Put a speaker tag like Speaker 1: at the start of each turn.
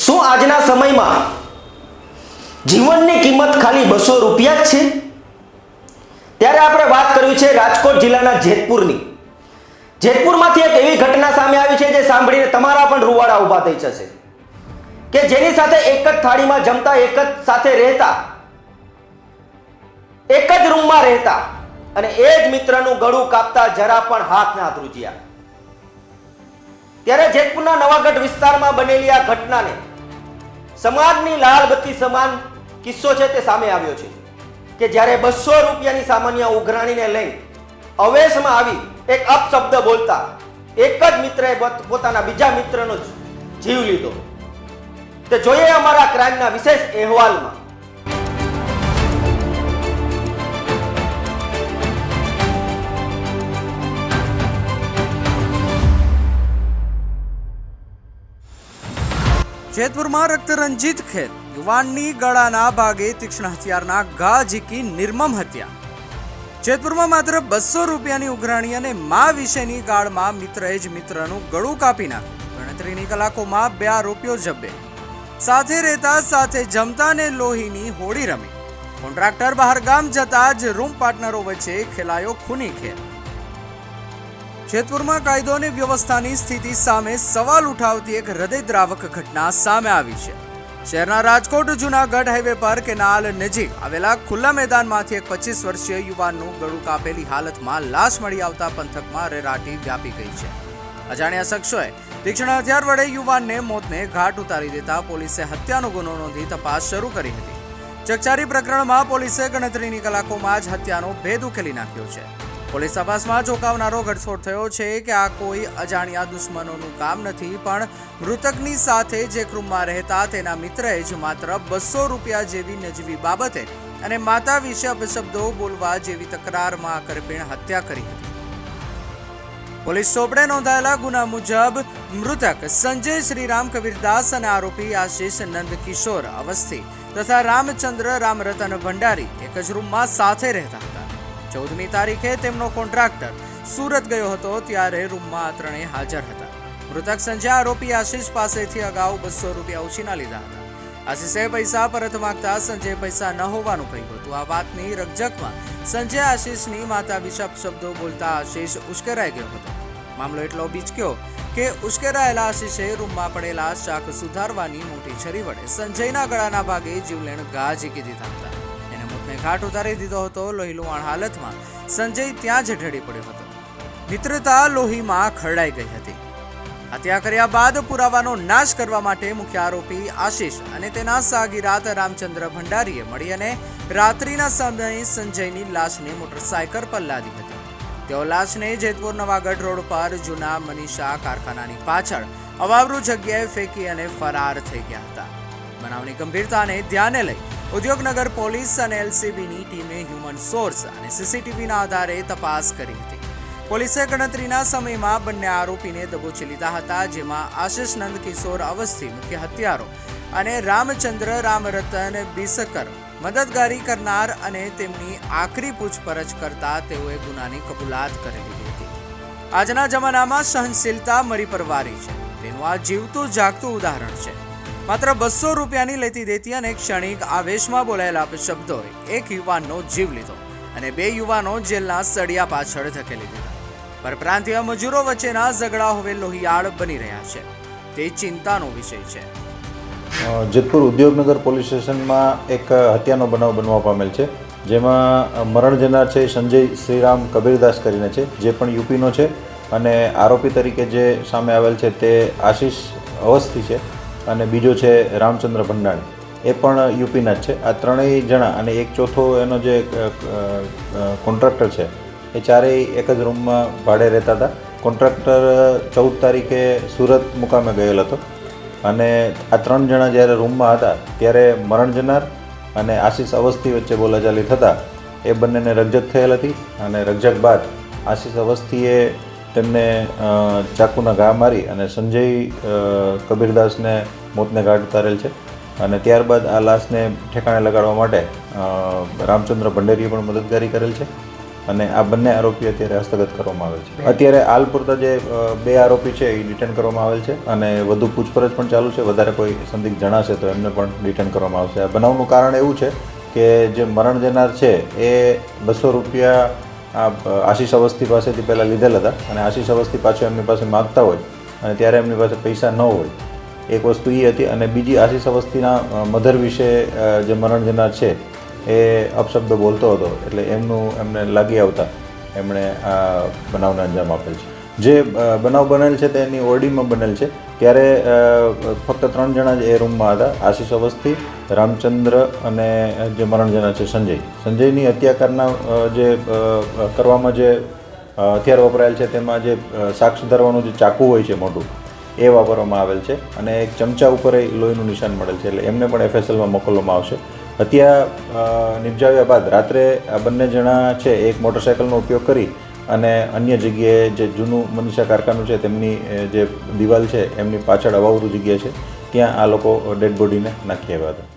Speaker 1: શું આજના સમયમાં જીવનની કિંમત ખાલી 200 રૂપિયા જ છે? ત્યારે આપણે વાત કરવી છે રાજકોટ જિલ્લાના જેતપુરની. જેતપુરમાંથી એક એવી ઘટના સામે આવી છે જે સાંભળીને તમારા પણ રૂવાડા ઊભા થઈ જશે કે જેની સાથે એક જ થાળીમાં જમતા, એક જ સાથે રહેતા, એક જ રૂમમાં રહેતા અને એ જ મિત્રનું ગળું કાપતા જરા પણ હાથ ના ધ્રુજ્યા. ત્યારે જેતપુરના નવાગઢ વિસ્તારમાં બનેલી આ ઘટનાને સમાજની લાલબત્તી સમાન કિસ્સો છે તે સામે આવ્યો છે કે જ્યારે 200 રૂપિયાની સામાન્ય ઉઘરાણીને લઈ અવેશમાં આવી એક અપશબ્દ બોલતા એક જ મિત્રએ પોતાના બીજા મિત્રનો જીવ લીધો. તે જોઈએ અમારા ક્રાઇમના વિશેષ અહેવાલમાં.
Speaker 2: જેતપુરમાં રક્તરંજિત ખેલ, યુવાનની ગળાના ભાગે તીક્ષ્ણ હથિયારના ઘા ઝીકી નિર્મમ હત્યા. જેતપુરમાં માત્ર 200 રૂપિયાની ઉઘરાણી અને મા વિશેની ગાળમાં મિત્રએ જ મિત્રનું ગળું કાપી નાખ્યું. ગણતરીની કલાકોમાં 2 આરોપીઓ જબ્બે. સાથે રહેતા, સાથે જમતા ને લોહીની હોળી રમી. કોન્ટ્રાક્ટર બહાર ગામ જતા જ રૂમ પાર્ટનરો વચ્ચે ખેલાયો ખૂની ખેલ. જેતપુરમાં કાયદો અને વ્યવસ્થાની સ્થિતિ સામે સવાલ ઉઠાવતી એક હૃદયદ્રાવક ઘટના સામે આવી છે. શહેરના રાજકોટ જૂનાગઢ હાઈવે પર કેનાલ નજીક આવેલા ખુલ્લા મેદાનમાંથી એક 25 વર્ષીય યુવાનનું ગળું કાપેલી હાલતમાં લાશ મળી આવતા પંથકમાં રેરાટી વ્યાપી ગઈ છે. અજાણ્યા શખ્સોએ તીક્ષ્ણ હથિયાર વડે યુવાનને મોતને ઘાટ ઉતારી દેતા પોલીસે હત્યાનો ગુનો નોંધી તપાસ શરૂ કરી હતી. ચકચારી પ્રકરણમાં પોલીસે ગણતરીની કલાકોમાં જ હત્યાનો ભેદ ઉકેલી નાખ્યો છે. પોલીસ તપાસમાં ચોંકાવનારો ઘટસ્ફોટ થયો છે કે આ કોઈ અજાણ્યા દુશ્મનોનું કામ નથી, પણ મૃતકની સાથે જે રૂમમાં રહેતા તેના મિત્રએ જ માત્ર 200 રૂપિયા જેવી નજીવી બાબતે અને માતા વિશે અપશબ્દો બોલવા જેવી તકરારમાં કરપીણ હત્યા કરી હતી. પોલીસ ચોપડે નોંધાયેલા ગુના મુજબ મૃતક સંજય શ્રીરામ કબીરદાસ અને આરોપી આશીષ નંદકિશોર અવસ્થી તથા રામચંદ્ર રામરતન ભંડારી એક જ રૂમમાં સાથે રહેતા હતા. 14મી તારીખે તેમનો કોન્ટ્રાક્ટર સુરત ગયો હતો ત્યારે રૂમમાં ત્રણેય હાજર હતા. મૃતક સંજય આરોપી આશીષ પાસેથી અગાઉ 200 રૂપિયા ઉછીના લીધા હતા. આશીષે પૈસા પરત માંગતા સંજય પૈસા ન હોવાનું કહ્યું હતું. આ વાતની રકઝકમાં સંજય આશીષની માતા વિશે અપશબ્દો બોલતા આશીષ ઉશ્કેરાઈ ગયો હતો. મામલો એટલો બીચક્યો કે ઉશ્કેરાયેલા આશીષે રૂમમાં પડેલા શાક સુધારવાની મોટી છરી વડે સંજયના ગળાના ભાગે જીવલેણ ઘા ઝીકી દીધા હતા. ઘાટ ઉતારી દીધો હતો. લોહીલુહાણ હાલતમાં સંજય ત્યાં જ ઢળી પડ્યો હતો. મિત્રતા લોહીમાં ખરડાઈ ગઈ હતી. હત્યા કર્યા બાદ પુરાવાનો નાશ કરવા માટે મુખ્ય આરોપી આશીષ અને તેના સાગીરાત રામચંદ્ર ભંડારીએ મળી અને રાત્રિના સમયે સંજયની લાશને મોટરસાયકલ પર લાદી હતી. તેઓ લાશને જેતપુર નવાગઢ રોડ પર જૂના મનીષા કારખાનાની પાછળ અવાવરૂ જગ્યાએ ફેંકી અને ફરાર થઈ ગયા હતા. બનાવની ગંભીરતાને ધ્યાને લઈ ઉદ્યોગનગર પોલીસ અને એલસીબીની ટીમે હ્યુમન સોર્સ અને સીસીટીવીના આધારે તપાસ કરી હતી. પોલીસે ગણતરીના સમયમાં બંને આરોપીને દબોચી લીધા હતા, જેમાં આશીષ નંદકિશોર અવસ્થી મુખ્ય હત્યારો અને રામચંદ્ર રામરતન બીસકર મદદગારી કરનાર અને તેમની આખરી પૂછપરછ કરતા તેઓએ ગુનાની કબૂલાત કરી લીધી હતી. આજના જમાનામાં સહનશીલતા મરી પરવારી છે તેનું આ જીવતું જાગતું ઉદાહરણ છે. માત્ર 200 રૂપિયાની લેતી દેતી અને ક્ષણિક આવેશમાં બોલાયેલા અપશબ્દોએ એક યુવાનનો જીવ લીધો અને 2 યુવાનો જેલના સળિયા પાછળ ધકેલી દીધા. પરપ્રાંતીય મજૂરો વચ્ચેના ઝઘડા હવે લોહિયાળ બની રહ્યા છે. તે ચિંતાનો વિષય છે.
Speaker 3: જેતપુર ઉદ્યોગનગર પોલીસ સ્ટેશનમાં એક હત્યાનો બનાવ બનવા પામેલ છે, જેમાં મરણ જનાર છે સંજય શ્રીરામ કબીરદાસ કરીને છે, જે પણ યુપીનો છે, અને આરોપી તરીકે જે સામે આવેલ છે તે આશીષ અવસ્થી છે અને બીજો છે રામચંદ્ર ભંડારી, એ પણ યુપીના જ છે. આ ત્રણેય જણા અને એક ચોથો એનો જે કોન્ટ્રાક્ટર છે એ ચારેય એક જ રૂમમાં ભાડે રહેતા હતા. કોન્ટ્રાક્ટર 14 તારીખે સુરત મુકામે ગયેલ હતો અને આ 3 જણા જ્યારે રૂમમાં હતા ત્યારે મરણ જનાર અને આશીષ અવસ્થી વચ્ચે બોલાચાલી થતાં એ બંનેને રકઝક થયેલ હતી અને રકઝક બાદ આશીષ અવસ્થીએ તેમને ચાકુના ઘા મારી અને સંજય કબીરદાસને મોતને ઘાટ ઉતારેલ છે. અને ત્યારબાદ આ લાશને ઠેકાણે લગાડવા માટે રામચંદ્ર ભંડેરીએ પણ મદદગારી કરેલ છે. અને આ બંને આરોપી અત્યારે હસ્તગત કરવામાં આવેલ છે. અત્યારે હાલ પૂરતા જે 2 આરોપી છે એ ડિટેન કરવામાં આવેલ છે અને વધુ પૂછપરછ પણ ચાલુ છે. વધારે કોઈ સંદિગ્ધ જણાશે તો એમને પણ ડિટેન કરવામાં આવશે. આ બનાવનું કારણ એવું છે કે જે મરણ જનાર છે એ 200 રૂપિયા આશીષ અવસ્થી પાસેથી પહેલાં લીધેલ હતા અને આશીષ અવસ્થી પાછું એમની પાસે માગતા હોય અને ત્યારે એમની પાસે પૈસા ન હોય. એક વસ્તુ એ હતી અને બીજી આશીષ અવસ્થીના મધર વિશે જે મરણ જનાર છે એ અપશબ્દ બોલતો હતો એટલે એમને લાગી આવતા એમણે આ બનાવને અંજામ આપેલ છે. જે બનાવ બનેલ છે તે એની ઓરડીમાં બનેલ છે. ત્યારે ફક્ત 3 જણા જ એ રૂમમાં હતા. આશીષ અવસ્થી, રામચંદ્ર અને જે મરણ જનાર છે સંજયની હત્યા કરવામાં જે હથિયાર વપરાયેલ છે તેમાં જે શાક સુધારવાનું જે ચાકુ હોય છે મોટું એ વાપરવામાં આવેલ છે અને એક ચમચા ઉપર લોહીનું નિશાન મળેલ છે એટલે એમને પણ FSLમાં મોકલવામાં આવશે. હત્યા નિપજાવ્યા બાદ રાત્રે આ બંને જણા છે એક મોટરસાઇકલનો ઉપયોગ કરી અને અન્ય જગ્યાએ જે જૂનું મનીષા કારખાનું છે તેમની જે દિવાલ છે એમની પાછળ અવાવરું જગ્યા છે ત્યાં આ લોકો ડેડ બોડીને નાખી આવ્યા હતા.